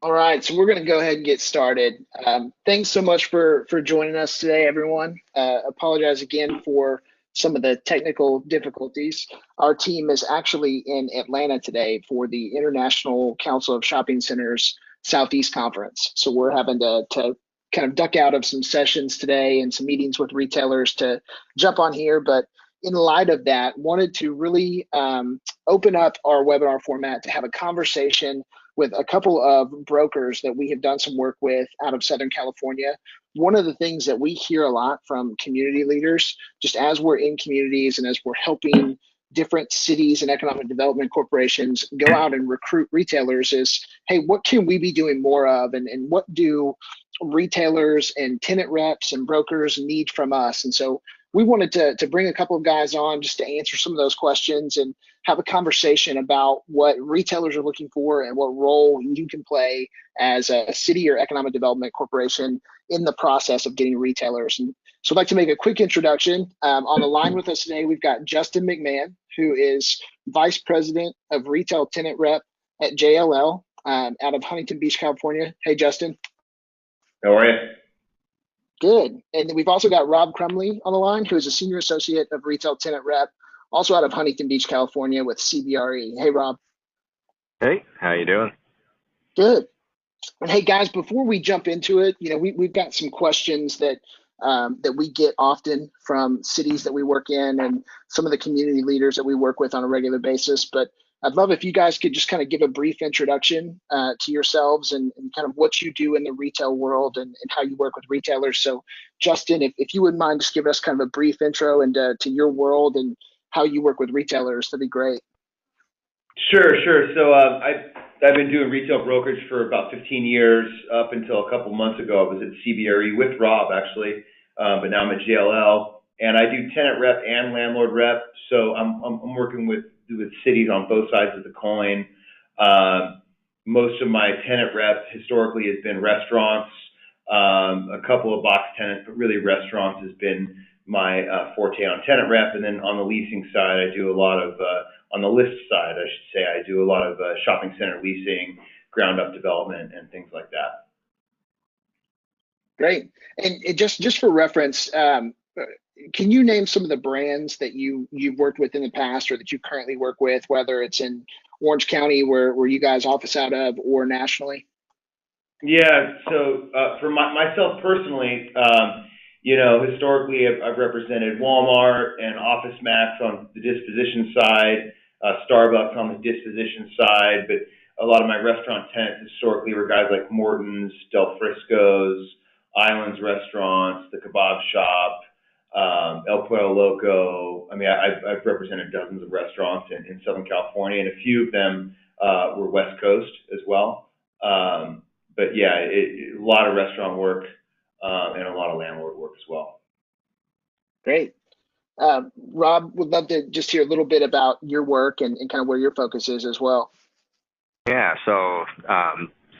All right, so we're going to go ahead and get started. Thanks so much for joining us today, everyone. Apologize again for some of the technical difficulties. Our team is actually in Atlanta today for the International Council of Shopping Centers Southeast Conference. So we're having to kind of duck out of some sessions today and some meetings with retailers to jump on here. But in light of that, wanted to really open up our webinar format to have a conversation with a couple of brokers that we have done some work with out of Southern California. One of the things that we hear a lot from community leaders, just as we're in communities and as we're helping different cities and economic development corporations go out and recruit retailers, is, hey, what can we be doing more of? And what do retailers and tenant reps and brokers need from us? And so we wanted to bring a couple of guys on just to answer some of those questions and have a conversation about what retailers are looking for and what role you can play as a city or economic development corporation in the process of getting retailers. And so I'd like to make a quick introduction. On the line with us today, we've got Justin McMahon, who is Vice President of Retail Tenant Rep at JLL out of Huntington Beach, California. Hey, Justin. How are you? Good. And then we've also got Rob Crumley on the line, who is a Senior Associate of Retail Tenant Rep, also out of Huntington Beach, California with CBRE. Hey, Rob. Hey, how you doing? Good. And hey, guys, before we jump into it, we've got some questions that we get often from cities that we work in and some of the community leaders that we work with on a regular basis. But I'd love if you guys could just kind of give a brief introduction to yourselves and kind of what you do in the retail world and how you work with retailers. So, Justin, if you wouldn't mind just giving us kind of a brief intro into to your world and how you work with retailers, that'd be great. Sure. So I've been doing retail brokerage for about 15 years. Up until a couple months ago, I was at CBRE with Rob actually, but now I'm at JLL, and I do tenant rep and landlord rep. So I'm working with cities on both sides of the coin. Most of my tenant rep historically has been restaurants, a couple of box tenants, but really restaurants has been my forte on tenant rep. And then on the leasing side, I do a lot of on the list side, I should say, I do a lot of shopping center leasing, ground up development, and things like that. Great. And just for reference, can you name some of the brands that you've worked with in the past or that you currently work with, whether it's in Orange County where you guys office out of or nationally? Yeah. So for myself personally, historically I've represented Walmart and Office Max on the disposition side, Starbucks on the disposition side, but a lot of my restaurant tenants historically were guys like Morton's, Del Frisco's, Islands Restaurants, the Kebab Shop, El Pollo Loco. I mean, I've represented dozens of restaurants in Southern California, and a few of them were West Coast as well. But yeah, a lot of restaurant work and a lot of landlord work as well. Great. Rob, would love to just hear a little bit about your work and kind of where your focus is as well. Yeah, so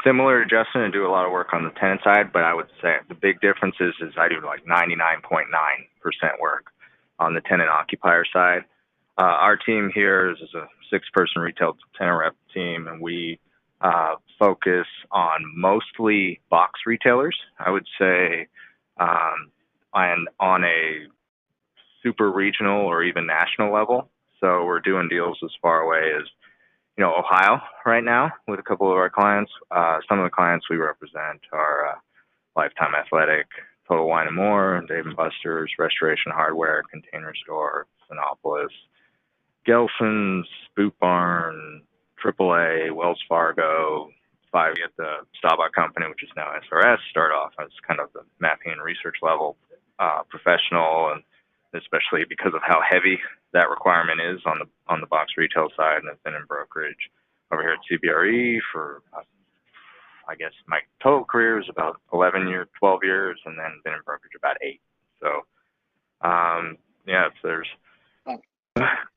similar to Justin, I do a lot of work on the tenant side, but I would say the big difference is I do like 99.9% work on the tenant occupier side. Our team here is a 6-person retail tenant rep team, and we focus on mostly box retailers, I would say, and on a super regional or even national level. So we're doing deals as far away as Ohio right now with a couple of our clients. Some of the clients we represent are Lifetime Athletic, Total Wine & More, Dave & Buster's, Restoration Hardware, Container Store, Sinopolis, Gelson's, Boot Barn, AAA, Wells Fargo, Five at the Staubach Company, which is now SRS, start off as kind of the mapping and research level professional, and especially because of how heavy that requirement is on the box retail side, and I've been in brokerage over here at CBRE for I guess my total career is about 12 years, and then been in brokerage about 8. So yeah, if there's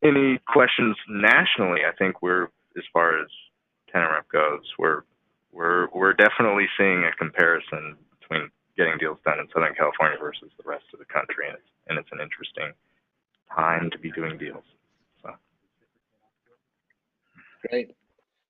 any questions nationally, I think we're, as far as tenant rep goes, we're definitely seeing a comparison between getting deals done in Southern California versus the rest of the country, and it's an interesting time to be doing deals. So. Great.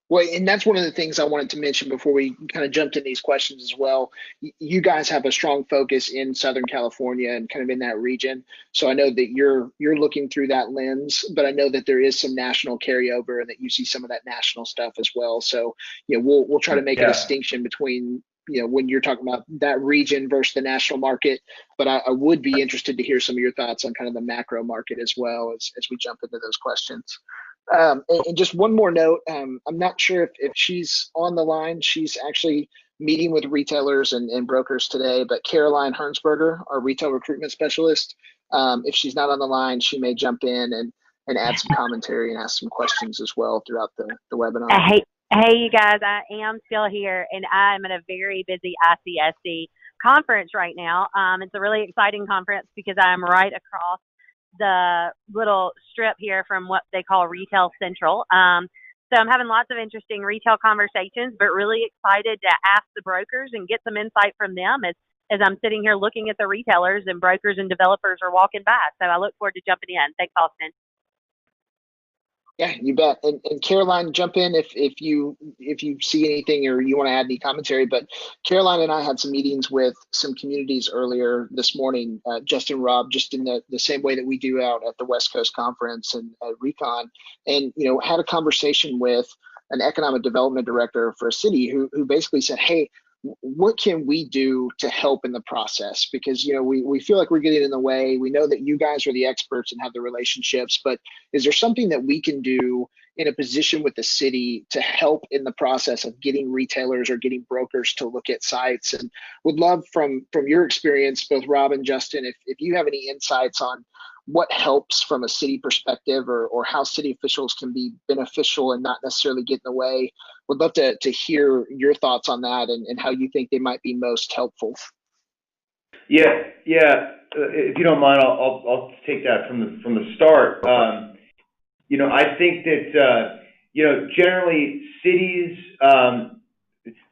Well, and that's one of the things I wanted to mention before we kind of jumped in these questions as well. You guys have a strong focus in Southern California and kind of in that region. So I know that you're looking through that lens, but I know that there is some national carryover and that you see some of that national stuff as well. So, we'll try to make a Yeah. distinction between, when you're talking about that region versus the national market. But I would be interested to hear some of your thoughts on kind of the macro market as well as we jump into those questions. And just one more note, I'm not sure if she's on the line. She's actually meeting with retailers and brokers today, but Caroline Hernsberger, our retail recruitment specialist, if she's not on the line, she may jump in and add some commentary and ask some questions as well throughout the webinar. Hey, you guys, I am still here, and I'm at a very busy ICSC conference right now. It's a really exciting conference because I'm right across the little strip here from what they call Retail Central. So I'm having lots of interesting retail conversations, but really excited to ask the brokers and get some insight from them as I'm sitting here looking at the retailers and brokers and developers are walking by. So I look forward to jumping in. Thanks, Austin. Yeah, you bet. And Caroline, jump in if you see anything or you want to add any commentary. But Caroline and I had some meetings with some communities earlier this morning, Justin, Rob, just in the same way that we do out at the West Coast Conference and Recon, and had a conversation with an economic development director for a city who basically said, "Hey, what can we do to help in the process? Because we feel like we're getting in the way. We know that you guys are the experts and have the relationships, but is there something that we can do in a position with the city to help in the process of getting retailers or getting brokers to look at sites?" And would love from your experience, both Rob and Justin, if you have any insights on what helps from a city perspective, or how city officials can be beneficial and not necessarily get in the way. Would love to hear your thoughts on that and how you think they might be most helpful. Yeah, yeah. If you don't mind, I'll take that from the start. I think that generally cities,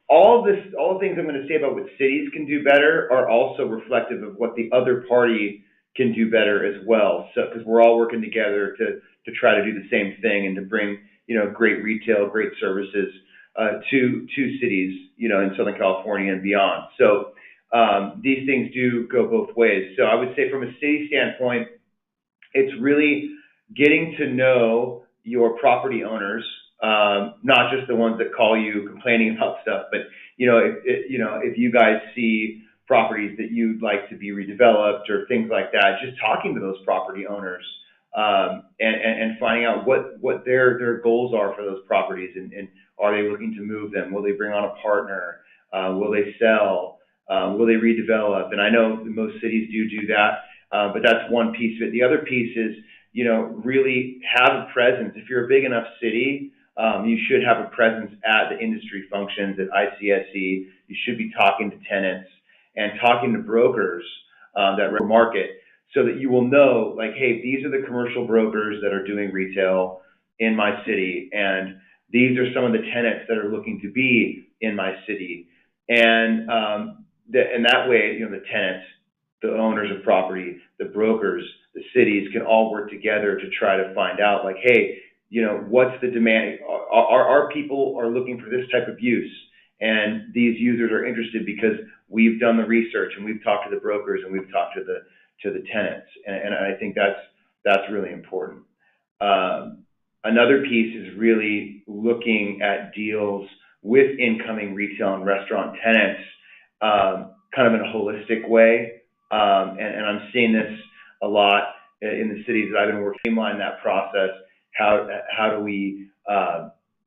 all the things I'm going to say about what cities can do better are also reflective of what the other party can do better as well. So because we're all working together to try to do the same thing and to bring great retail, great services to cities in Southern California and beyond. So these things do go both ways. So I would say from a city standpoint, it's really getting to know your property owners, not just the ones that call you complaining about stuff, but if you guys see properties that you'd like to be redeveloped or things like that, just talking to those property owners and finding out what their goals are for those properties, and are they looking to move them? Will they bring on a partner? Will they sell? Will they redevelop? And I know most cities do that, but that's one piece of it. The other piece is, really have a presence. If you're a big enough city, you should have a presence at the industry functions at ICSC. You should be talking to tenants and talking to brokers that market, so that you will know, like, hey, these are the commercial brokers that are doing retail in my city, and these are some of the tenants that are looking to be in my city. And that way, the tenants, the owners of property, the brokers, the cities can all work together to try to find out, like, hey, what's the demand? Our people are looking for this type of use, and these users are interested because we've done the research and we've talked to the brokers and we've talked to the tenants, and I think that's really important. Another piece is really looking at deals with incoming retail and restaurant tenants, kind of in a holistic way, and I'm seeing this a lot in the cities that I've been working, streamline that process. How do we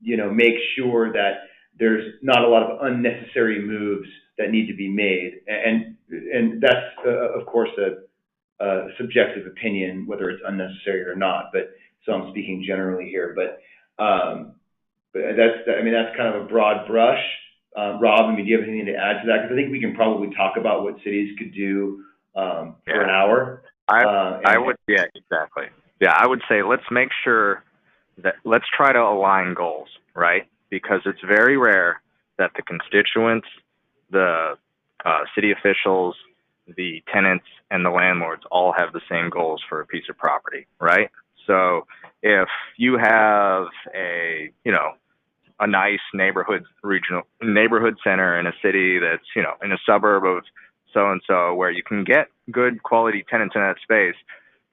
make sure that there's not a lot of unnecessary moves that need to be made, and that's of course a subjective opinion whether it's unnecessary or not. But so I'm speaking generally here. But that's kind of a broad brush. Rob, do you have anything to add to that? Because I think we can probably talk about what cities could do for an hour. I would, yeah, exactly. Yeah, I would say let's make sure that let's try to align goals, right? Because it's very rare that the constituents, the city officials, the tenants, and the landlords all have the same goals for a piece of property, right? So if you have a a nice neighborhood center in a city that's, in a suburb of so-and-so where you can get good quality tenants in that space,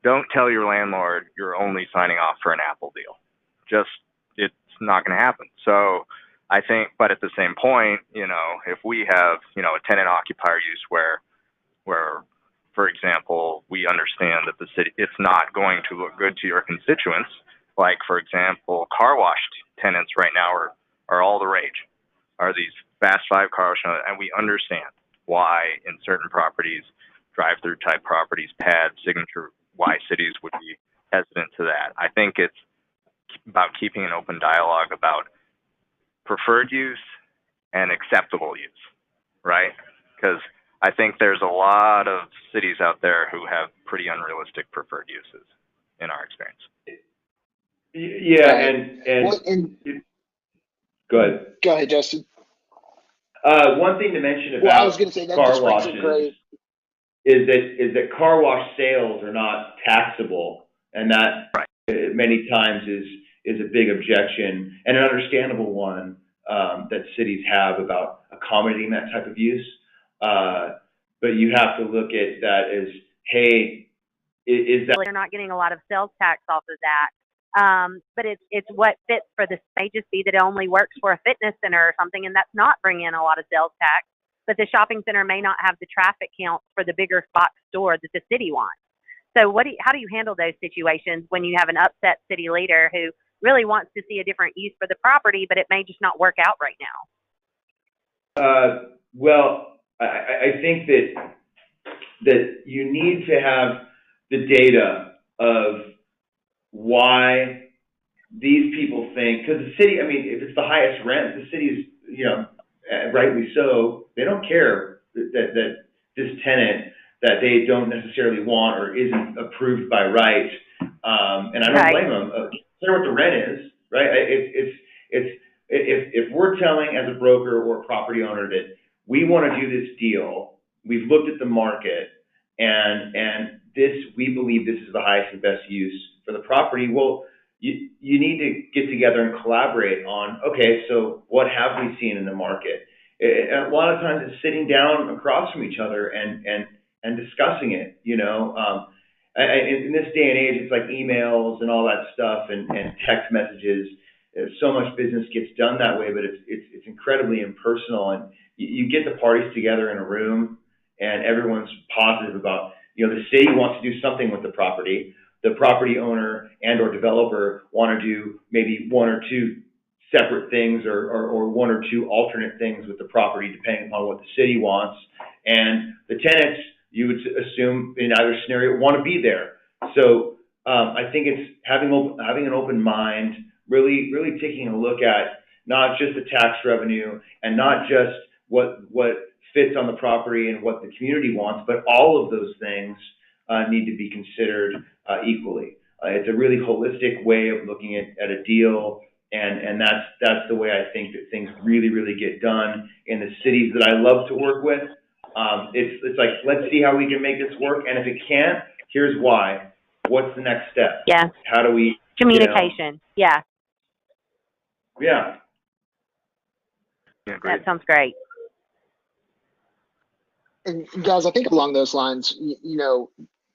don't tell your landlord you're only signing off for an Apple deal. It's not going to happen. So I think, but at the same point, if we have, a tenant occupier use where, for example, we understand that the city, it's not going to look good to your constituents. Like, for example, car wash tenants right now are all the rage, are these fast five car wash, and we understand why in certain properties, drive-through type properties, pad signature, why cities would be hesitant to that. I think it's about keeping an open dialogue about preferred use and acceptable use, right? Because I think there's a lot of cities out there who have pretty unrealistic preferred uses in our experience. Yeah, Well, and go ahead. go ahead, Justin. One thing to mention about Well, I was going to say that car just brings washes it great. is that car wash sales are not taxable, and that many times is a big objection and an understandable one that cities have about accommodating that type of use. But you have to look at that as, hey, is that they're not getting a lot of sales tax off of that. But it's what fits for the may just be that it only works for a fitness center or something, and that's not bringing in a lot of sales tax. But the shopping center may not have the traffic count for the bigger box store that the city wants. So how do you handle those situations when you have an upset city leader who really wants to see a different use for the property, but it may just not work out right now? Well, I think that you need to have the data of why these people think, because the city, if it's the highest rent, the city's, rightly so, they don't care that this tenant that they don't necessarily want or isn't approved by right, and I don't blame them. Clear what the rent is, right? If we're telling as a broker or a property owner that we want to do this deal, we've looked at the market, and we believe this is the highest and best use for the property. Well, you need to get together and collaborate on, okay, so what have we seen in the market? A lot of times it's sitting down across from each other and discussing it, in this day and age, it's like emails and all that stuff and text messages. So much business gets done that way, but it's incredibly impersonal, and you get the parties together in a room and everyone's positive about, the city wants to do something with the property owner and or developer want to do maybe one or two separate things or one or two alternate things with the property depending upon what the city wants. And the tenants, you would assume in either scenario, want to be there. So I think it's having an open mind, really taking a look at not just the tax revenue and not just what fits on the property and what the community wants, but all of those things need to be considered equally. It's a really holistic way of looking at a deal, and that's the way I think that things really get done in the cities that I love to work with. It's like, let's see how we can make this work, and if it can't, here's why. What's the next step? Yeah. How do we communication? Yeah. Yeah. That sounds great. And guys, I think along those lines,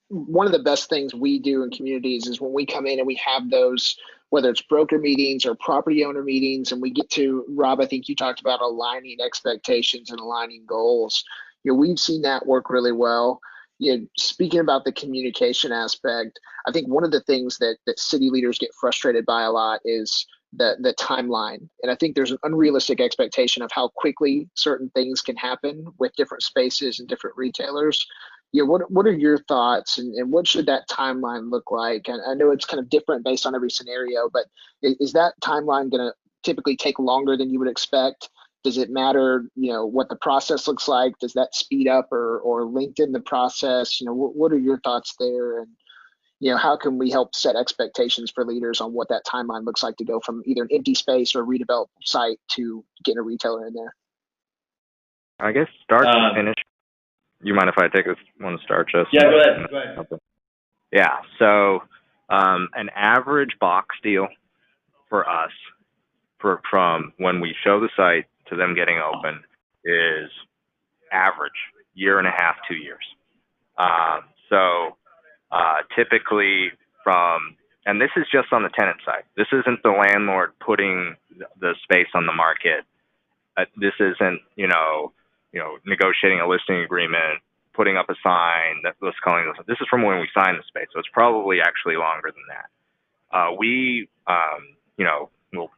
one of the best things we do in communities is when we come in and we have those, whether it's broker meetings or property owner meetings, and we get to, Rob, I think you talked about aligning expectations and aligning goals. We've seen that work really well. Speaking about the communication aspect, I think one of the things that city leaders get frustrated by a lot is the timeline. And I think there's an unrealistic expectation of how quickly certain things can happen with different spaces and different retailers. What are your thoughts, and what should that timeline look like? And I know it's kind of different based on every scenario, but is that timeline going to typically take longer than you would expect? Does it matter, what the process looks like? Does that speed up or lengthen the process? What are your thoughts there? And, how can we help set expectations for leaders on what that timeline looks like to go from either an empty space or a redeveloped site to getting a retailer in there? I guess start to finish. You mind if I take this one to start, Justin? Yeah, go ahead. Okay. Yeah, so an average box deal for us from when we show the site to them getting open is average year and a half, 2 years. So typically and this is just on the tenant side. This isn't the landlord putting the space on the market. This isn't, negotiating a listing agreement, putting up a sign that was calling this. This is from when we signed the space, so it's probably actually longer than that. We, will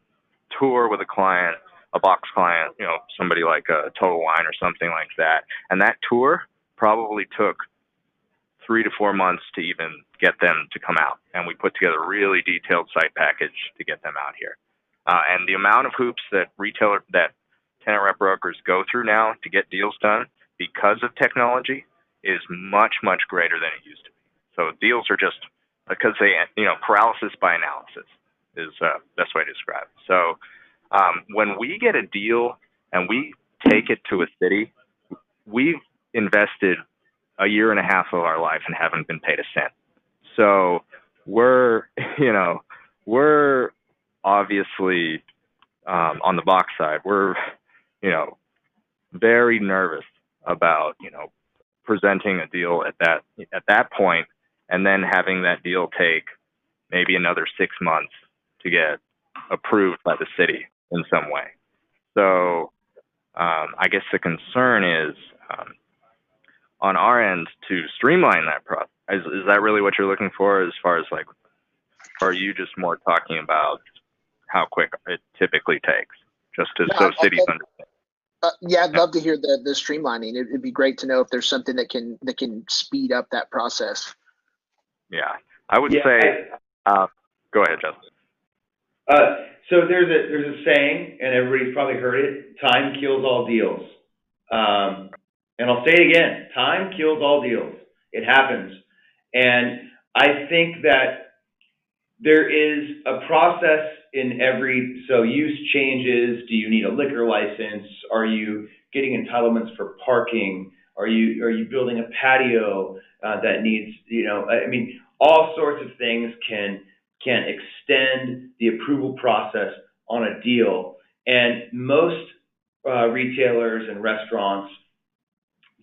tour with a client, a box client, somebody like a Total Wine or something like that, and that tour probably took 3 to 4 months to even get them to come out, and we put together a really detailed site package to get them out here. And the amount of hoops that tenant rep brokers go through now to get deals done because of technology is much, much greater than it used to be. So deals are just because paralysis by analysis is the best way to describe it. So when we get a deal and we take it to a city, we've invested a year and a half of our life and haven't been paid a cent. So we're obviously on the box side, we're very nervous about presenting a deal at that point, and then having that deal take maybe another 6 months to get approved by the city in some way. So I guess the concern is on our end to streamline that process. Is that really what you're looking for as far as or are you just more talking about how quick it typically takes, just so cities understand? Yeah, I'd love to hear the streamlining. It'd be great to know if there's something that can speed up that process. Yeah, I would say. Go ahead, Justin. So there's a saying, and everybody's probably heard it: "Time kills all deals." And I'll say it again: time kills all deals. It happens, and I think that there is a process in so use changes. Do you need a liquor license? Are you getting entitlements for parking? Are you building a patio that needs, all sorts of things can extend the approval process on a deal. And most retailers and restaurants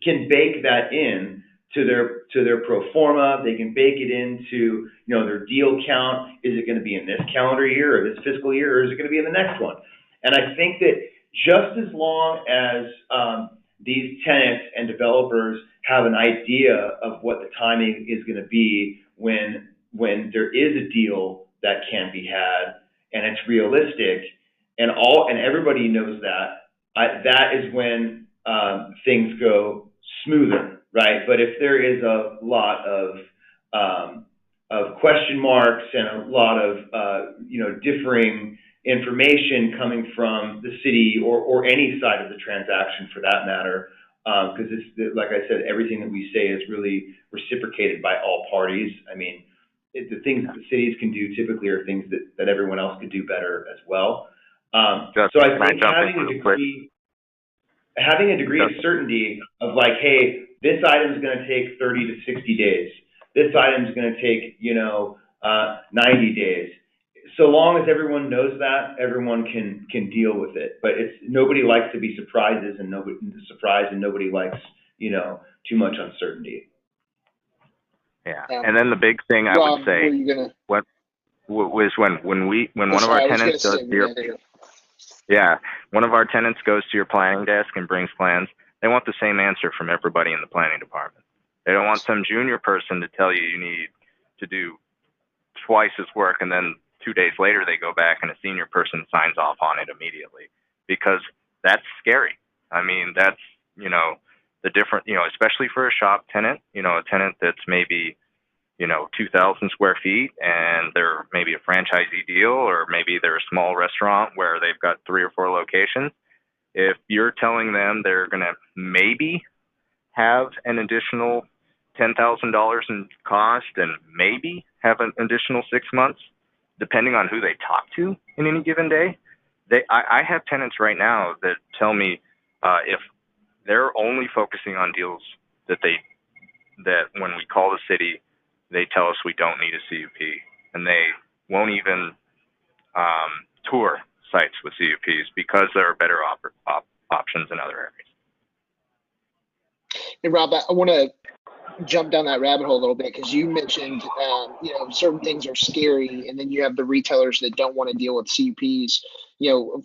can bake that in to their pro forma. They can bake it into their deal count. Is it going to be in this calendar year or this fiscal year, or is it going to be in the next one? And I think that just as long as these tenants and developers have an idea of what the timing is going to be when there is a deal that can be had and it's realistic, and everybody knows that is when things go smoother, right? But if there is a lot of question marks and a lot of differing information coming from the city or any side of the transaction for that matter, because like I said, everything that we say is really reciprocated by all parties. I mean, the things that the cities can do typically are things that everyone else could do better as well. So I think having a degree of certainty of hey, this item is going to take 30 to 60 days. This item is going to take 90 days. So long as everyone knows that, everyone can deal with it. But nobody likes to be surprised, and nobody likes too much uncertainty. Yeah, and then the big thing I would say was when one of our tenants does one of our tenants goes to your planning desk and brings plans, they want the same answer from everybody in the planning department. They don't want some junior person to tell you need to do twice as work, and then 2 days later they go back and a senior person signs off on it immediately, because that's scary. I mean, that's, the different, especially for a shop tenant, a tenant that's maybe, 2,000 square feet and they're maybe a franchisee deal, or maybe they're a small restaurant where they've got 3 or 4 locations. If you're telling them they're going to maybe have an additional $10,000 in cost and maybe have an additional 6 months, depending on who they talk to in any given day, I have tenants right now that tell me if they're only focusing on deals that when we call the city, they tell us we don't need a CUP, and they won't even tour sites with CUPs because there are better options in other areas. Hey, Rob, I want to jump down that rabbit hole a little bit because you mentioned, certain things are scary, and then you have the retailers that don't want to deal with CUPs.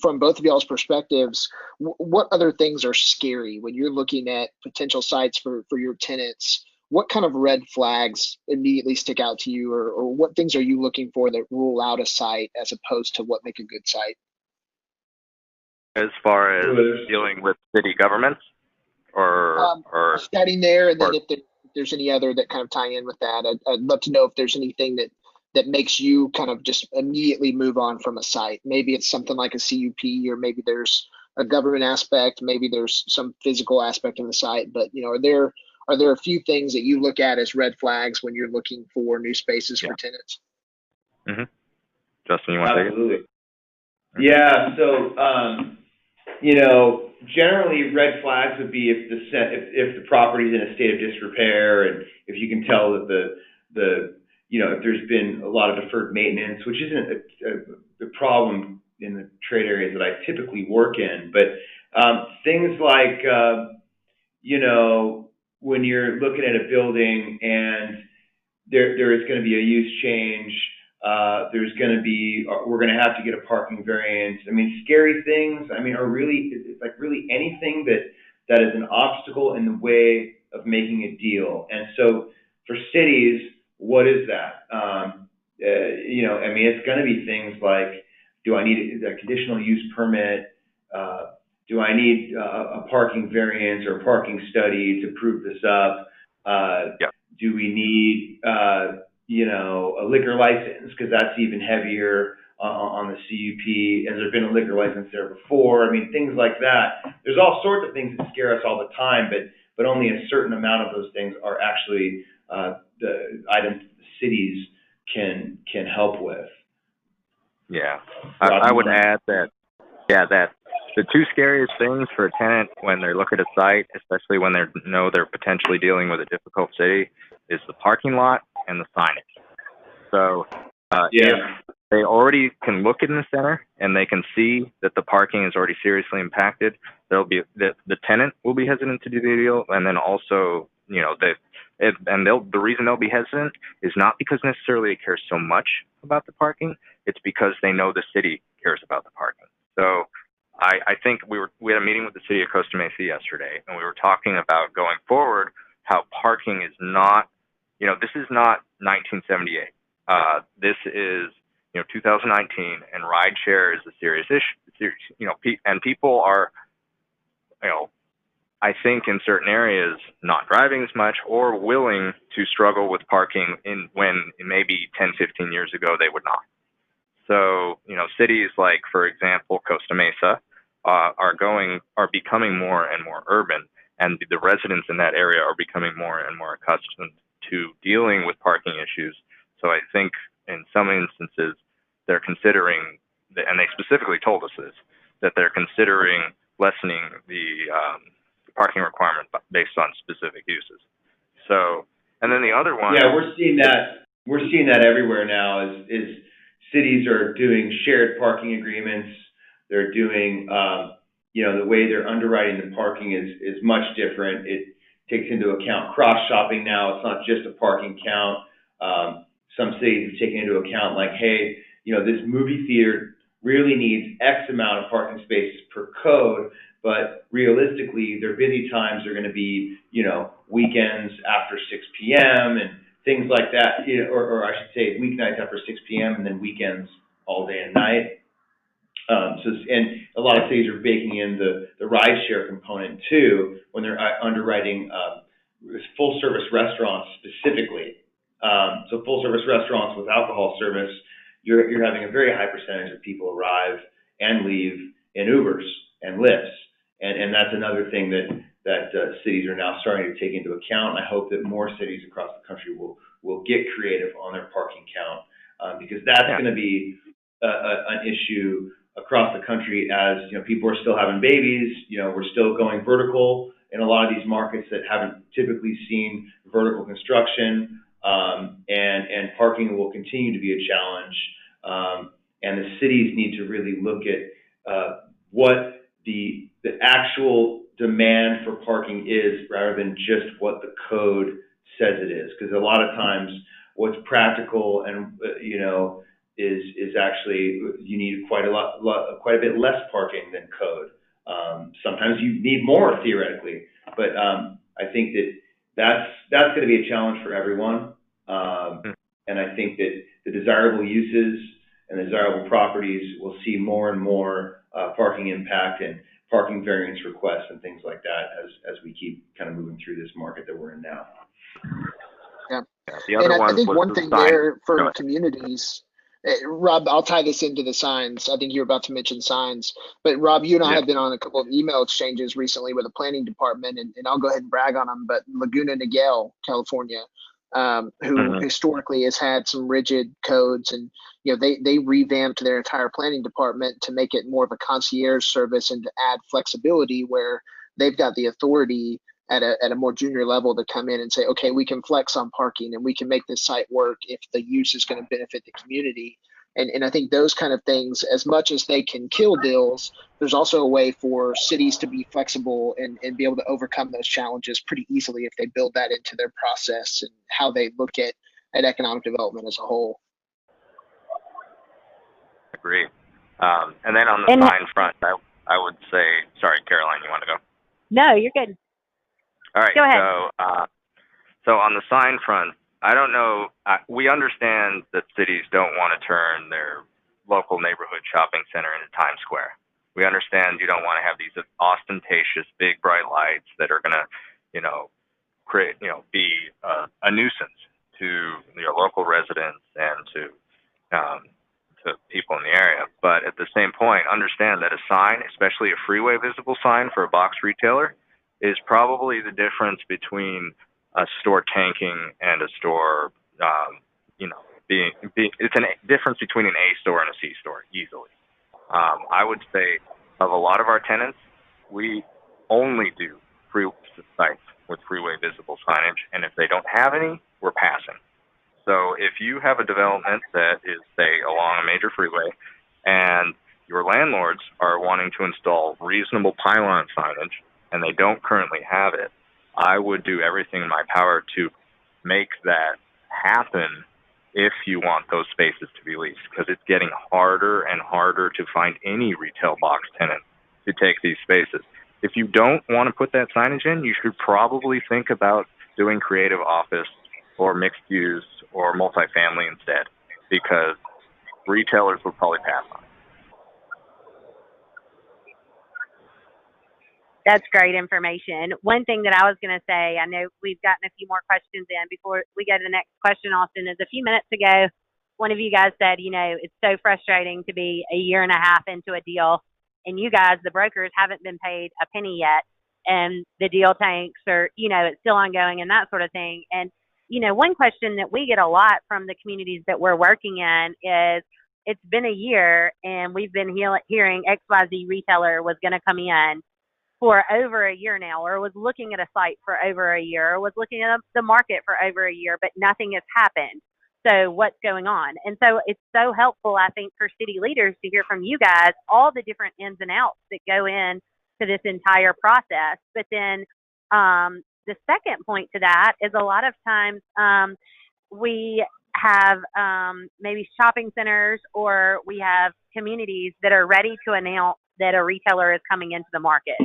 From both of y'all's perspectives, what other things are scary when you're looking at potential sites for your tenants? What kind of red flags immediately stick out to you, or what things are you looking for that rule out a site as opposed to what make a good site? As far as dealing with city governments, or Starting there, and then or if there's any other that kind of tie in with that, I'd love to know if there's anything that makes you kind of just immediately move on from a site. Maybe it's something like a CUP, or maybe there's a government aspect, maybe there's some physical aspect of the site. But are there a few things that you look at as red flags when you're looking for new spaces for tenants? Mm-hmm. Justin, you want to take it? Absolutely. Yeah. So, generally red flags would be if the property is in a state of disrepair, and if you can tell that if there's been a lot of deferred maintenance, which isn't the problem in the trade areas that I typically work in, but things like when you're looking at a building and there is going to be a use change. We're going to have to get a parking variance. I mean, scary things, are really anything that is an obstacle in the way of making a deal. And so for cities, what is that? It's going to be things like, do I need a conditional use permit? Do I need a parking variance or a parking study to prove this up? Yeah. Do we need, a liquor license? Because that's even heavier on the CUP. Has there been a liquor license there before? Things like that. There's all sorts of things that scare us all the time, but only a certain amount of those things are actually the items that the cities can help with. Yeah, I would add that the two scariest things for a tenant when they look at a site, especially when they're potentially dealing with a difficult city, is the parking lot and the signage. So if they already can look in the center and they can see that the parking is already seriously impacted, the tenant will be hesitant to do the deal, and then also the reason they'll be hesitant is not because necessarily they care so much about the parking. It's because they know the city cares about the parking. So I think we had a meeting with the city of Costa Mesa yesterday, and we were talking about going forward how parking is not, this is not 1978. This is 2019, and rideshare is a serious issue. And people are, I think in certain areas not driving as much or willing to struggle with parking when maybe 10, 15 years ago they would not. So, cities like, for example, Costa Mesa are becoming more and more urban, and the residents in that area are becoming more and more accustomed to dealing with parking issues. So I think in some instances they're considering, and they specifically told us this, that they're considering lessening the parking requirement based on specific uses. So, and then the other one. Yeah, we're seeing that. We're seeing that everywhere now. Is cities are doing shared parking agreements. They're doing, the way they're underwriting the parking is much different. It takes into account cross-shopping now. It's not just a parking count. Some cities have taken into account like, hey, this movie theater really needs X amount of parking spaces per code, but realistically, their busy times are going to be, weekends after 6 p.m. and things like that, or I should say weeknights after 6 p.m. and then weekends all day and night. And a lot of cities are baking in the rideshare component too when they're underwriting full service restaurants specifically. So full service restaurants with alcohol service, you're having a very high percentage of people arrive and leave in Ubers and Lyfts, and that's another thing that cities are now starting to take into account. And I hope that more cities across the country will get creative on their parking count because that's going to be an issue across the country as people are still having babies. We're still going vertical in a lot of these markets that haven't typically seen vertical construction, and parking will continue to be a challenge. And the cities need to really look at what the actual demand for parking is rather than just what the code says it is. Because a lot of times what's practical and, is actually you need quite a bit less parking than code. Sometimes you need more theoretically, but I think that's going to be a challenge for everyone. And I think that the desirable uses and the desirable properties will see more and more parking impact and parking variance requests and things like that as we keep kind of moving through this market that we're in now. Yeah. The other And I think one the thing sign. there for communities, Rob, I'll tie this into the signs. I think you're about to mention signs, but Rob, you and I Yeah. have been on a couple of email exchanges recently with the planning department, and I'll go ahead and brag on them, but Laguna Niguel, California, who historically has had some rigid codes, and they revamped their entire planning department to make it more of a concierge service and to add flexibility where they've got the authority at a more junior level to come in and say, okay, we can flex on parking and we can make this site work if the use is going to benefit the community. And I think those kind of things, as much as they can kill deals, there's also a way for cities to be flexible and be able to overcome those challenges pretty easily if they build that into their process and how they look at economic development as a whole. Agree. And then on the sign front, I would say, sorry, Caroline, you want to go? No, you're good. All right. Go ahead. So on the sign front, I don't know. We understand that cities don't want to turn their local neighborhood shopping center into Times Square. We understand you don't want to have these ostentatious, big, bright lights that are going to, create, be a nuisance to your local residents and to people in the area. But at the same point, understand that a sign, especially a freeway visible sign for a box retailer, is probably the difference between a store tanking and a store, it's a difference between an A store and a C store easily. I would say of a lot of our tenants, we only do free sites with freeway visible signage, and if they don't have any, we're passing. So if you have a development that is, say, along a major freeway, and your landlords are wanting to install reasonable pylon signage, and they don't currently have it, I would do everything in my power to make that happen if you want those spaces to be leased, because it's getting harder and harder to find any retail box tenant to take these spaces. If you don't want to put that signage in, you should probably think about doing creative office or mixed use or multifamily instead, because retailers will probably pass on it. That's great information. One thing that I was going to say, I know we've gotten a few more questions in before we go to the next question, Austin, is a few minutes ago, one of you guys said, it's so frustrating to be a year and a half into a deal, and you guys, the brokers, haven't been paid a penny yet, and the deal tanks are, it's still ongoing and that sort of thing. And, one question that we get a lot from the communities that we're working in is, it's been a year, and we've been hearing XYZ retailer was going to come in for over a year now, or was looking at a site for over a year, or was looking at the market for over a year, but nothing has happened. So what's going on? And so it's so helpful, I think, for city leaders to hear from you guys all the different ins and outs that go in to this entire process. But then the second point to that is a lot of times we have maybe shopping centers, or we have communities that are ready to announce that a retailer is coming into the market.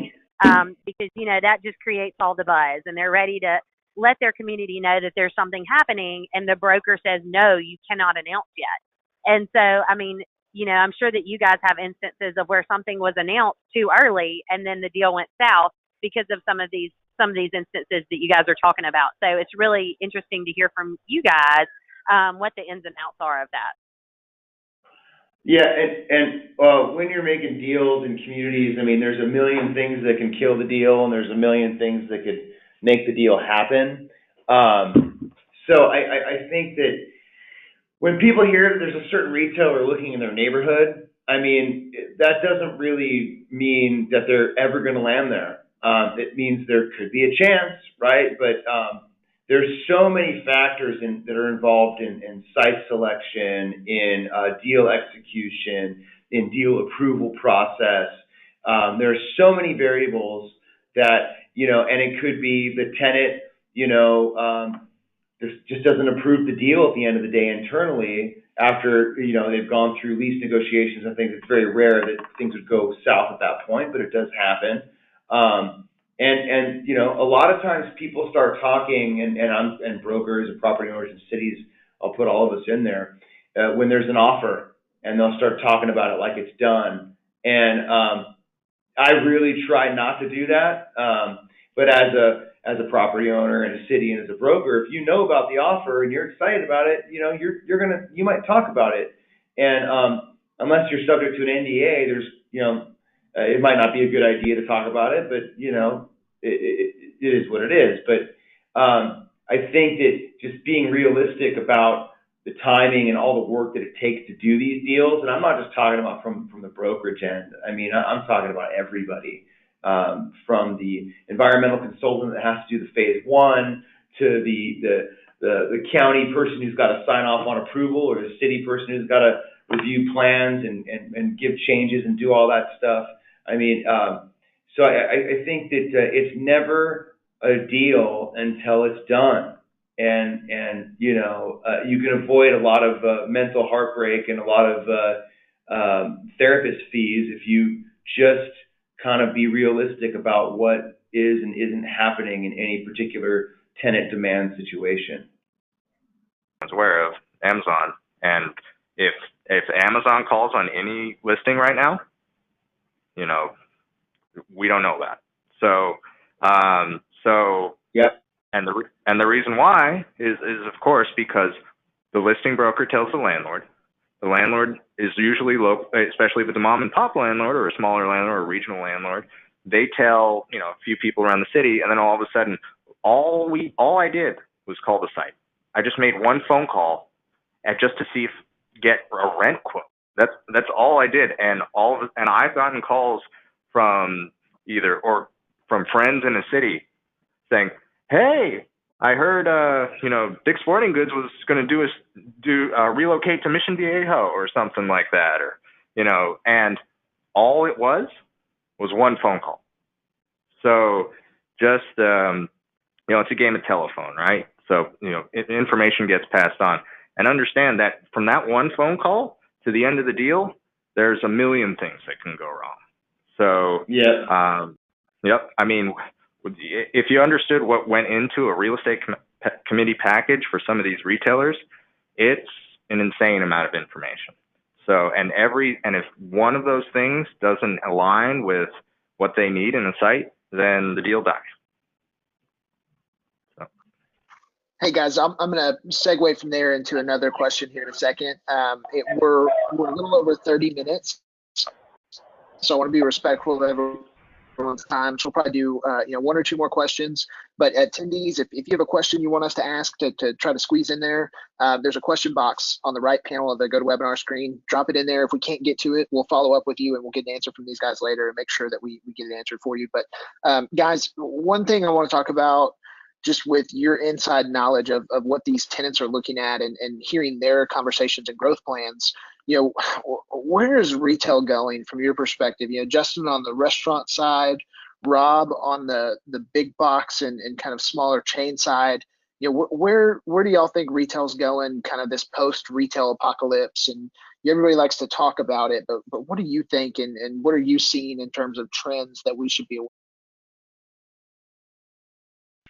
Because, that just creates all the buzz, and they're ready to let their community know that there's something happening, and the broker says, no, you cannot announce yet. And so, I'm sure that you guys have instances of where something was announced too early, and then the deal went south because of some of these instances that you guys are talking about. So it's really interesting to hear from you guys what the ins and outs are of that. Yeah, and when you're making deals in communities, there's a million things that can kill the deal, and there's a million things that could make the deal happen. So I think that when people hear that there's a certain retailer looking in their neighborhood, that doesn't really mean that they're ever going to land there. It means there could be a chance, right? But there's so many factors that are involved in site selection, in deal execution. in deal approval process. There are so many variables that, and it could be the tenant, just doesn't approve the deal at the end of the day internally after, they've gone through lease negotiations and things. It's very rare that things would go south at that point, but it does happen. A lot of times people start talking, and brokers and property owners and cities, I'll put all of us in there, when there's an offer, and they'll start talking about it like it's done. And I really try not to do that. But as a property owner in a city and as a broker, if you know about the offer and you're excited about it, you might talk about it. And unless you're subject to an NDA, it might not be a good idea to talk about it, but it is what it is. But I think that just being realistic about the timing and all the work that it takes to do these deals, and I'm not just talking about from the brokerage end. I mean, I'm talking about everybody, from the environmental consultant that has to do the phase one to the county person who's got to sign off on approval, or the city person who's got to review plans and give changes and do all that stuff. I mean, so I think that it's never a deal until it's done. And you can avoid a lot of mental heartbreak and a lot of therapist fees if you just kind of be realistic about what is and isn't happening in any particular tenant demand situation. I was aware of Amazon, and if Amazon calls on any listing right now, we don't know that. So yep. And the reason why is of course because the listing broker tells the landlord. The landlord is usually local, especially if it's a mom and pop landlord or a smaller landlord or a regional landlord. They tell a few people around the city, and then all of a sudden, all I did was call the site. I just made one phone call just to get a rent quote. That's all I did, and I've gotten calls from from friends in the city saying, "Hey, I heard Dick's Sporting Goods was going to relocate to Mission Viejo or something like that," and all it was one phone call. So just it's a game of telephone, right? So information gets passed on, and understand that from that one phone call to the end of the deal, there's a million things that can go wrong. So yeah, yep. I mean, if you understood what went into a real estate committee package for some of these retailers, it's an insane amount of information. So, and if one of those things doesn't align with what they need in a site, then the deal dies. So. Hey guys, I'm going to segue from there into another question here in a second. We're a little over 30 minutes, so I want to be respectful of everyone's time. So we'll probably do one or two more questions. But attendees, if you have a question you want us to ask to try to squeeze in there, there's a question box on the right panel of the GoToWebinar screen. Drop it in there. If we can't get to it, we'll follow up with you and we'll get an answer from these guys later and make sure that we get it answered for you. But guys, one thing I want to talk about, just with your inside knowledge of what these tenants are looking at and hearing their conversations and growth plans, where is retail going from your perspective? Justin on the restaurant side, Rob on the big box and kind of smaller chain side. Where do y'all think retail's going, kind of this post retail apocalypse? And everybody likes to talk about it, but what do you think and what are you seeing in terms of trends that we should be aware of?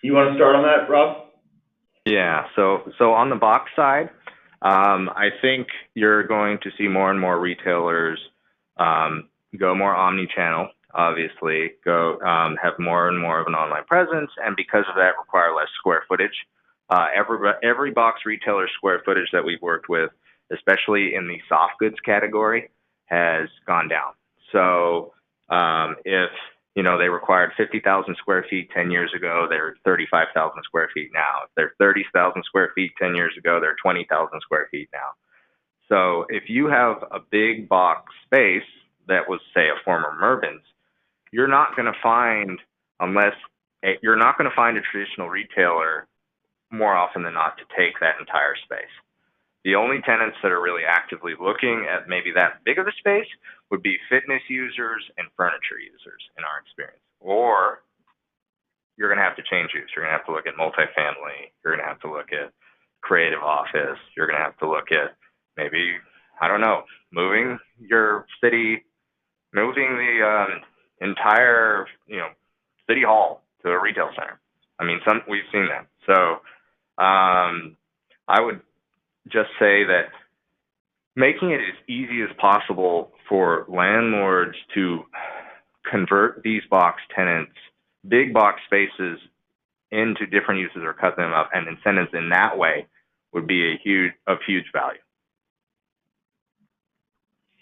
You want to start on that, Rob? Yeah. So on the box side, I think you're going to see more and more retailers go more omni-channel. Obviously, have more and more of an online presence, and because of that, require less square footage. Every box retailer square footage that we've worked with, especially in the soft goods category, has gone down. So if they required 50,000 square feet 10 years ago, they're 35,000 square feet now. If they're 30,000 square feet 10 years ago, they're 20,000 square feet now. So if you have a big box space that was, say, a former Mervyn's, you're not going to find a traditional retailer more often than not to take that entire space. The only tenants that are really actively looking at maybe that big of a space would be fitness users and furniture users in our experience. Or you're going to have to change use. You're going to have to look at multifamily. You're going to have to look at creative office. You're going to have to look at maybe, I don't know, moving your city, moving the entire, city hall to a retail center. I mean, we've seen that. So I would just say that making it as easy as possible for landlords to convert these box tenants, big box spaces, into different uses or cut them up, and incentives in that way would be of huge value.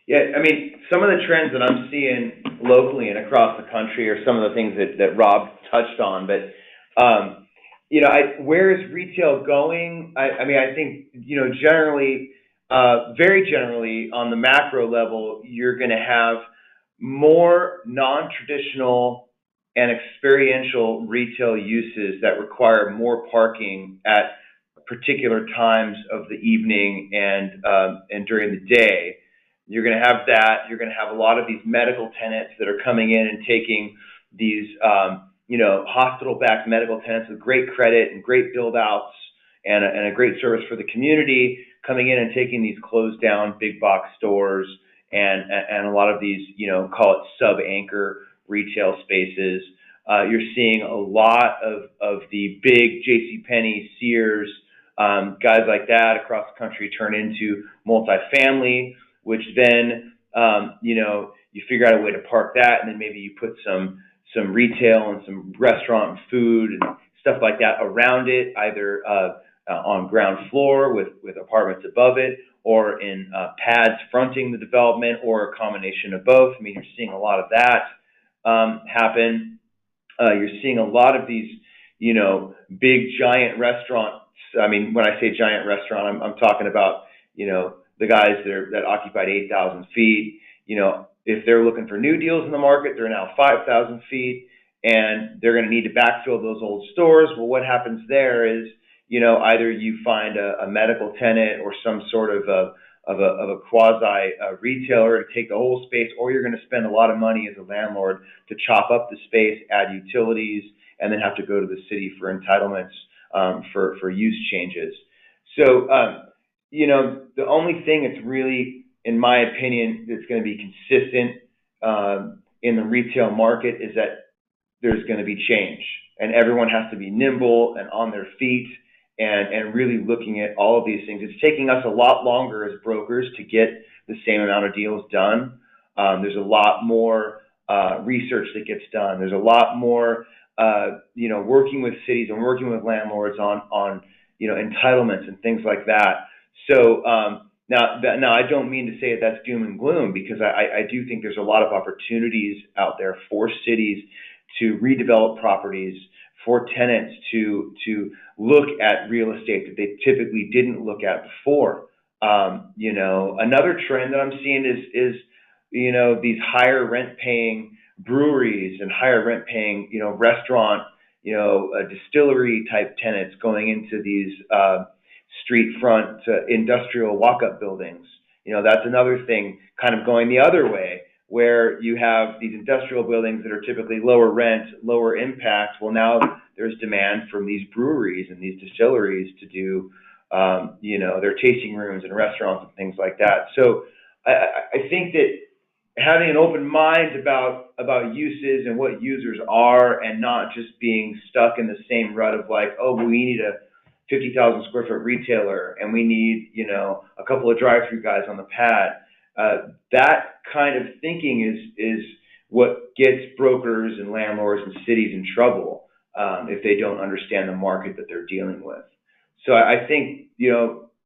Yeah, I mean, some of the trends that I'm seeing locally and across the country are some of the things that Rob touched on. But, where is retail going? I mean, I think, generally, very generally on the macro level, you're going to have more non-traditional and experiential retail uses that require more parking at particular times of the evening and during the day. You're going to have that. You're going to have a lot of these medical tenants that are coming in and taking these, hospital-backed medical tenants with great credit and great build-outs and a great service for the community, coming in and taking these closed-down big box stores and a lot of these, call it sub-anchor retail spaces. You're seeing a lot of the big JCPenney, Sears, guys like that across the country turn into multifamily, which then, you figure out a way to park that, and then maybe you put some retail and some restaurant and food and stuff like that around it, either on ground floor with apartments above it, or in pads fronting the development, or a combination of both. I mean, you're seeing a lot of that happen. You're seeing a lot of these, big giant restaurants. I mean, when I say giant restaurant, I'm talking about, the guys that occupied 8,000 feet. If they're looking for new deals in the market, they're now 5,000 feet, and they're going to need to backfill those old stores. Well, what happens there is, either you find a medical tenant or some sort of a quasi retailer to take the whole space, or you're going to spend a lot of money as a landlord to chop up the space, add utilities, and then have to go to the city for entitlements for use changes. So, the only thing that's really, in my opinion, that's going to be consistent in the retail market is that there's going to be change, and everyone has to be nimble and on their feet and really looking at all of these things. It's taking us a lot longer as brokers to get the same amount of deals done. There's a lot more research that gets done. There's a lot more, working with cities and working with landlords on entitlements and things like that. So now I don't mean to say that that's doom and gloom, because I do think there's a lot of opportunities out there for cities to redevelop properties, for tenants to look at real estate that they typically didn't look at before. Another trend that I'm seeing is these higher rent paying breweries and higher rent paying, restaurant, distillery type tenants going into these street front industrial walk-up buildings. That's another thing kind of going the other way, where you have these industrial buildings that are typically lower rent, lower impact. Well, now there's demand from these breweries and these distilleries to do, their tasting rooms and restaurants and things like that. So I think that having an open mind about uses and what users are, and not just being stuck in the same rut of like, oh, we need a 50,000 square foot retailer and we need, a couple of drive-through guys on the pad. That kind of thinking is what gets brokers and landlords and cities in trouble if they don't understand the market that they're dealing with. So I think,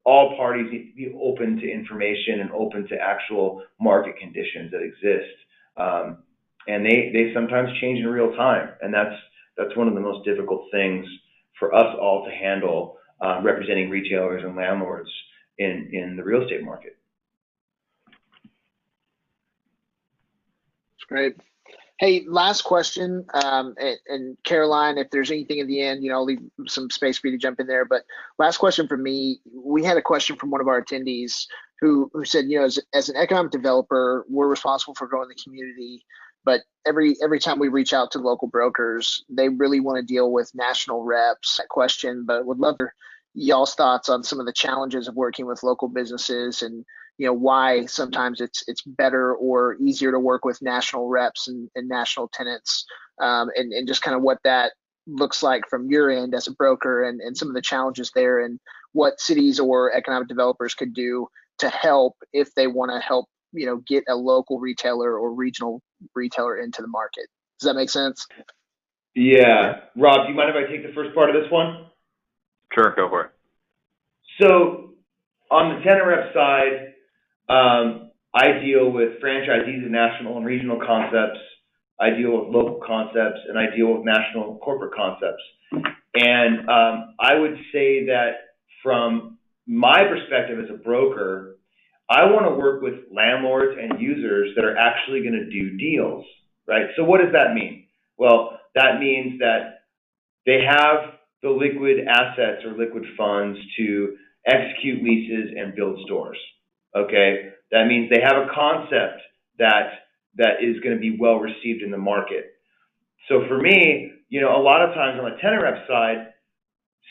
all parties need to be open to information and open to actual market conditions that exist. And they sometimes change in real time. And that's one of the most difficult things for us all to handle, representing retailers and landlords in the real estate market. Great. Hey, last question, and Caroline, if there's anything at the end, I'll leave some space for you to jump in there. But last question from me, we had a question from one of our attendees who said, as an economic developer, we're responsible for growing the community, but every time we reach out to local brokers, they really want to deal with national reps. That question, but would love y'all's thoughts on some of the challenges of working with local businesses and why sometimes it's better or easier to work with national reps and national tenants, and just kind of what that looks like from your end as a broker, and some of the challenges there, and what cities or economic developers could do to help if they want to help get a local retailer or regional retailer into the market. Does that make sense? Yeah. Rob, do you mind if I take the first part of this one? Sure, go for it. So on the tenant rep side, I deal with franchisees and national and regional concepts. I deal with local concepts, and I deal with national corporate concepts. And I would say that from my perspective as a broker, I want to work with landlords and users that are actually going to do deals, right? So what does that mean? Well, that means that they have the liquid assets or liquid funds to execute leases and build stores. Okay, that means they have a concept that is going to be well received in the market. So for me, a lot of times on the tenant rep side,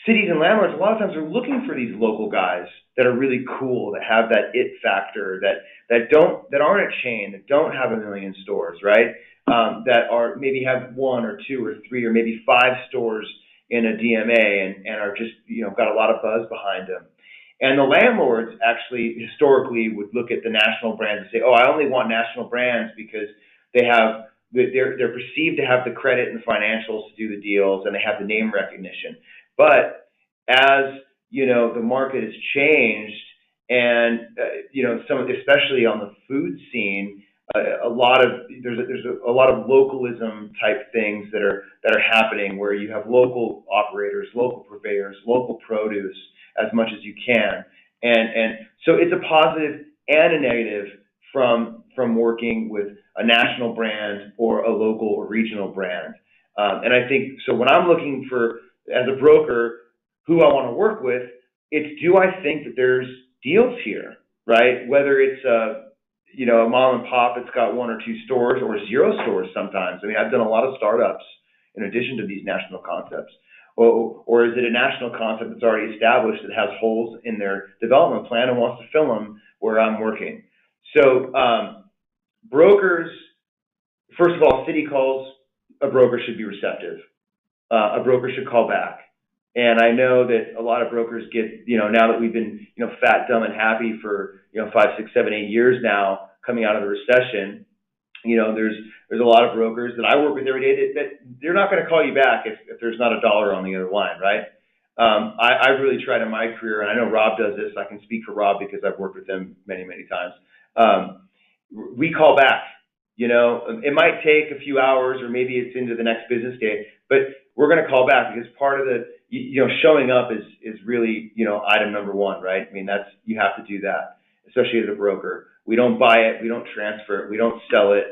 cities and landlords a lot of times are looking for these local guys that are really cool, that have that it factor, that aren't a chain, that don't have a million stores, right? That are maybe have one or two or three or maybe 5 stores in a DMA and are just got a lot of buzz behind them. And the landlords actually historically would look at the national brands and say, oh, I only want national brands because they're perceived to have the credit and the financials to do the deals, and they have the name recognition. But as the market has changed, and especially on the food scene, there's a lot of localism type things that are happening, where you have local operators, local purveyors, local produce as much as you can, and so it's a positive and a negative from working with a national brand or a local or regional brand. And I think so when I'm looking for, as a broker, who I want to work with, it's, do I think that there's deals here, right? Whether it's a mom and pop that's got 1 or 2 stores, or 0 stores sometimes. I mean, I've done a lot of startups in addition to these national concepts. Or is it a national concept that's already established that has holes in their development plan and wants to fill them where I'm working? So brokers, first of all, city calls, a broker should be receptive. A broker should call back. And I know that a lot of brokers get, now that we've been, fat, dumb, and happy for, 5, 6, 7, 8 years now, coming out of the recession, there's a lot of brokers that I work with every day that they're not going to call you back if there's not a dollar on the other line, right? I've really tried in my career, and I know Rob does this. I can speak for Rob because I've worked with him many, many times. We call back. It might take a few hours, or maybe it's into the next business day, but we're going to call back, because part of the showing up is really item number 1, right? I mean, you have to do that, especially as a broker. We don't buy it, we don't transfer it, we don't sell it.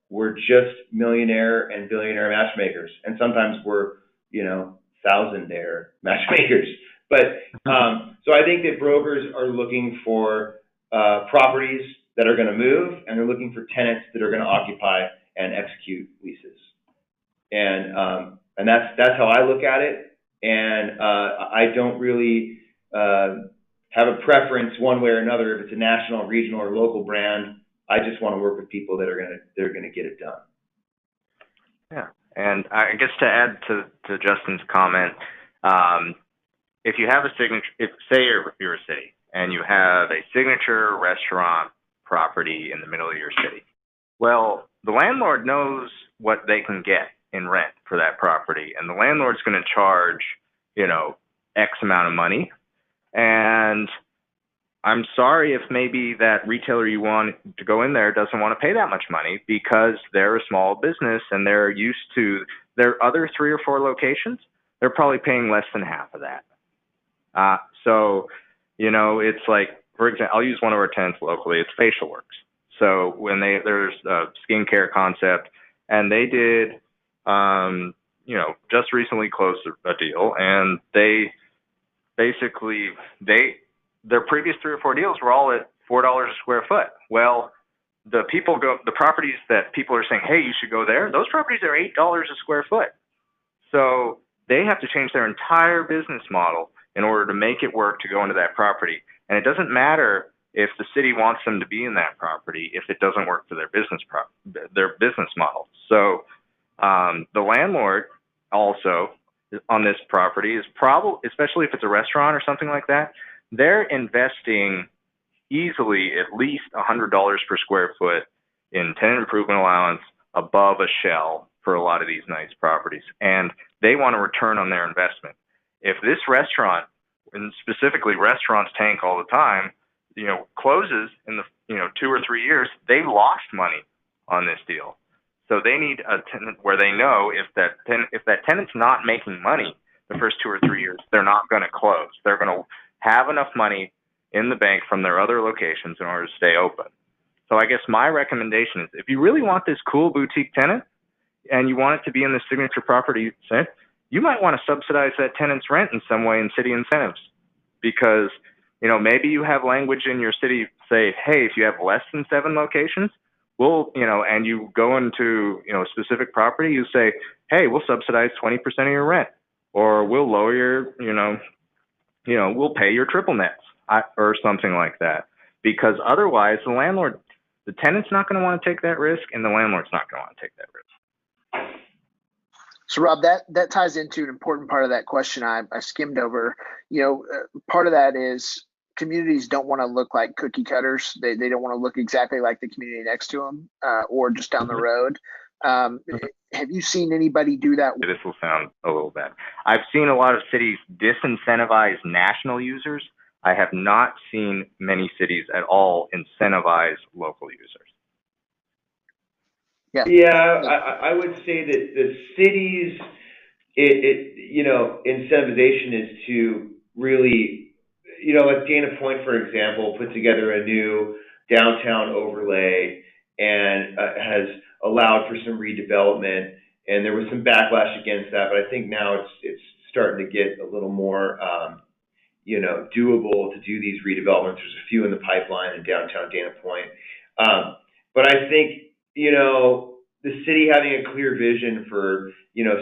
We're just millionaire and billionaire matchmakers, and sometimes we're thousandaire matchmakers. But so I think that brokers are looking for properties that are going to move, and they're looking for tenants that are going to occupy and execute leases. And that's how I look at it. And I don't really have a preference one way or another if it's a national, regional, or local brand. I just want to work with people that are gonna get it done. Yeah, and I guess to add to Justin's comment, if you have a signature, if say you're a city and you have a signature restaurant property in the middle of your city, well, the landlord knows what they can get in rent for that property, and the landlord's going to charge, X amount of money. And I'm sorry if maybe that retailer you want to go in there doesn't want to pay that much money, because they're a small business and they're used to their other 3 or 4 locations. They're probably paying less than half of that. So, it's like, for example, I'll use one of our tenants locally. It's Facial Works. So when there's a skincare concept, and they did, just recently closed a deal, and they basically, their previous 3 or 4 deals were all at $4 a square foot. Well, the properties that people are saying, hey, you should go there, those properties are $8 a square foot. So they have to change their entire business model in order to make it work to go into that property. And it doesn't matter if the city wants them to be in that property if it doesn't work for their business model. So the landlord also on this property is probably, especially if it's a restaurant or something like that, they're investing easily at least $100 per square foot in tenant improvement allowance above a shell for a lot of these nice properties. And they want a return on their investment. If this restaurant, and specifically restaurants tank all the time, closes in the 2 or 3 years, they lost money on this deal. So they need a tenant where they know if that tenant's not making money the first 2 or 3 years, they're not going to close. They're going to have enough money in the bank from their other locations in order to stay open. So I guess my recommendation is, if you really want this cool boutique tenant and you want it to be in the signature property, you might want to subsidize that tenant's rent in some way in city incentives, because maybe you have language in your city say, hey, if you have less than 7 locations, and you go into a specific property, you say, hey, we'll subsidize 20% of your rent, or we'll lower your we'll pay your triple nets, or something like that. Because otherwise, the tenant's not going to want to take that risk, and the landlord's not going to want to take that risk. So Rob, that ties into an important part of that question I skimmed over. Part of that is communities don't want to look like cookie cutters. They don't want to look exactly like the community next to them, or just down the road. Have you seen anybody do that? This will sound a little bad. I've seen a lot of cities disincentivize national users. I have not seen many cities at all incentivize local users. Yeah, I would say that the cities, incentivization is to really, like Dana Point, for example, put together a new downtown overlay and has allowed for some redevelopment, and there was some backlash against that, but I think now it's starting to get a little more, doable to do these redevelopments. There's a few in the pipeline in downtown Dana Point. But I think, the city having a clear vision for,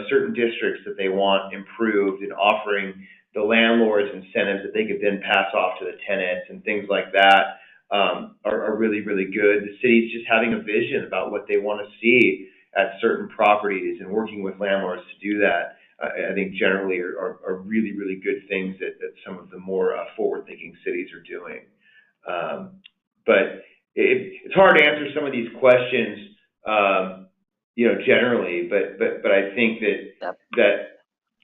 certain districts that they want improved and offering the landlords incentives that they could then pass off to the tenants and things like that are really, really good. The city's just having a vision about what they want to see at certain properties and working with landlords to do that. I think generally are really, really good things that some of the more forward-thinking cities are doing. But it's hard to answer some of these questions, generally. But I think that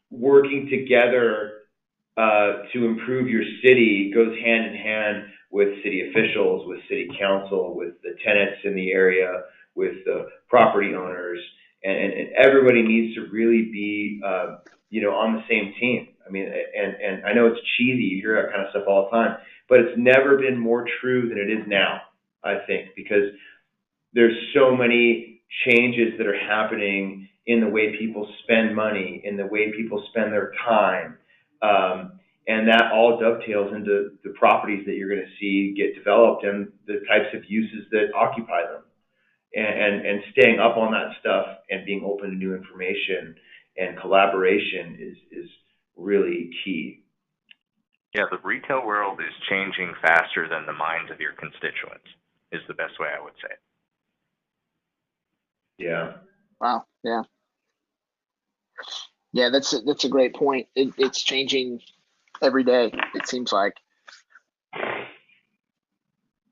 working together to improve your city goes hand in hand with city officials, with city council, with the tenants in the area, with the property owners, and everybody needs to really be, on the same team. I mean, and I know it's cheesy, you hear that kind of stuff all the time, but it's never been more true than it is now, I think, because there's so many changes that are happening in the way people spend money, in the way people spend their time, and that all dovetails into the properties that you're going to see get developed and the types of uses that occupy them. And staying up on that stuff and being open to new information and collaboration is really key. Yeah, the retail world is changing faster than the minds of your constituents, is the best way I would say it. Yeah. Wow. Yeah. Yeah, that's a great point. It's changing every day, it seems like.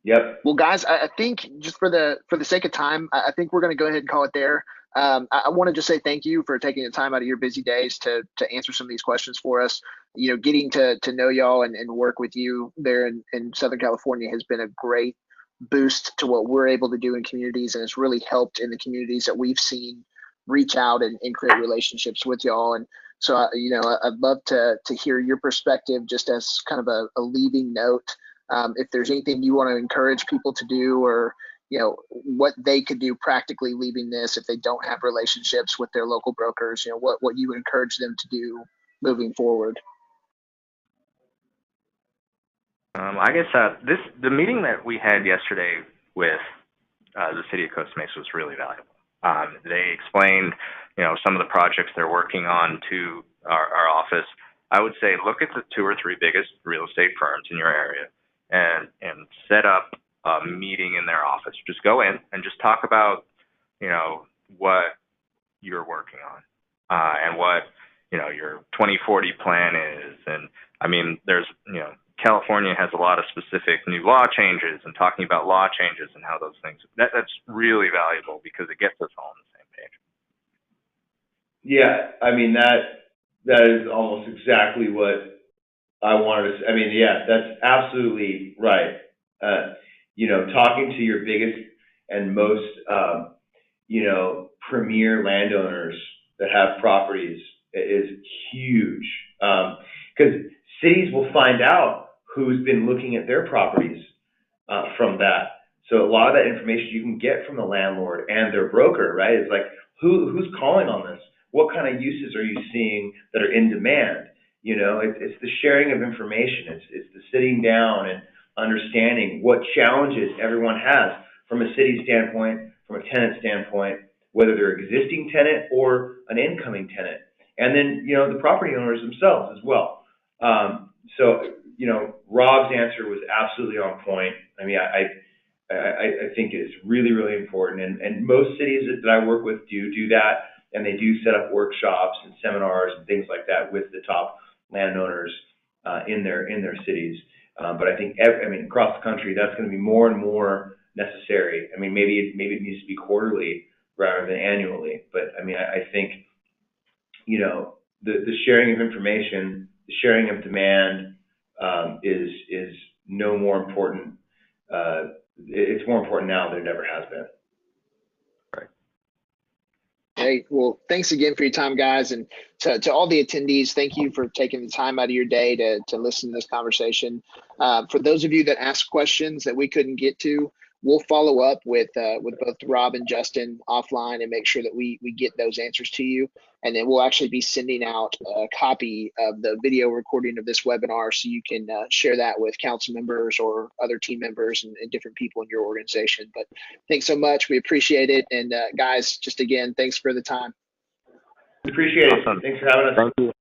Yep. Well, guys, I think just for the sake of time, I think we're going to go ahead and call it there. I want to just say thank you for taking the time out of your busy days to answer some of these questions for us. Getting to know y'all and work with you there in Southern California has been a great boost to what we're able to do in communities, and it's really helped in the communities that we've seen reach out and create relationships with y'all. And so, I'd love to hear your perspective just as kind of a leaving note. If there's anything you want to encourage people to do, or what they could do practically leaving this if they don't have relationships with their local brokers, what you would encourage them to do moving forward. I guess the meeting that we had yesterday with the city of Costa Mesa was really valuable. They explained, some of the projects they're working on to our office. I would say look at the 2 or 3 biggest real estate firms in your area and set up a meeting in their office. Just go in and just talk about, what you're working on and what, your 2040 plan is. And I mean, there's, California has a lot of specific new law changes and talking about law changes and how those things, that's really valuable because it gets us all on the same page. Yeah, I mean, that is almost exactly what I wanted to say. I mean, yeah, that's absolutely right. Talking to your biggest and most, premier landowners that have properties is huge. Because cities will find out who's been looking at their properties from that. So a lot of that information you can get from the landlord and their broker, right? It's like, who's calling on this? What kind of uses are you seeing that are in demand? It's the sharing of information. It's the sitting down and understanding what challenges everyone has from a city standpoint, from a tenant standpoint, whether they're existing tenant or an incoming tenant. And then, the property owners themselves as well. Rob's answer was absolutely on point. I mean, I think it is really, really important. And most cities that I work with do that. And they do set up workshops and seminars and things like that with the top landowners in their cities. But I think across the country that's going to be more and more necessary. I mean, maybe it needs to be quarterly rather than annually. But I mean, I think the sharing of information, the sharing of demand is no more important. It's more important now than it ever has been. Hey, well, thanks again for your time, guys. And to all the attendees, thank you for taking the time out of your day to listen to this conversation. For those of you that asked questions that we couldn't get to, we'll follow up with both Rob and Justin offline and make sure that we get those answers to you. And then we'll actually be sending out a copy of the video recording of this webinar so you can share that with council members or other team members and different people in your organization. But thanks so much. We appreciate it. And guys, just again, thanks for the time. Appreciate it. Awesome. Thanks for having us. Thank you.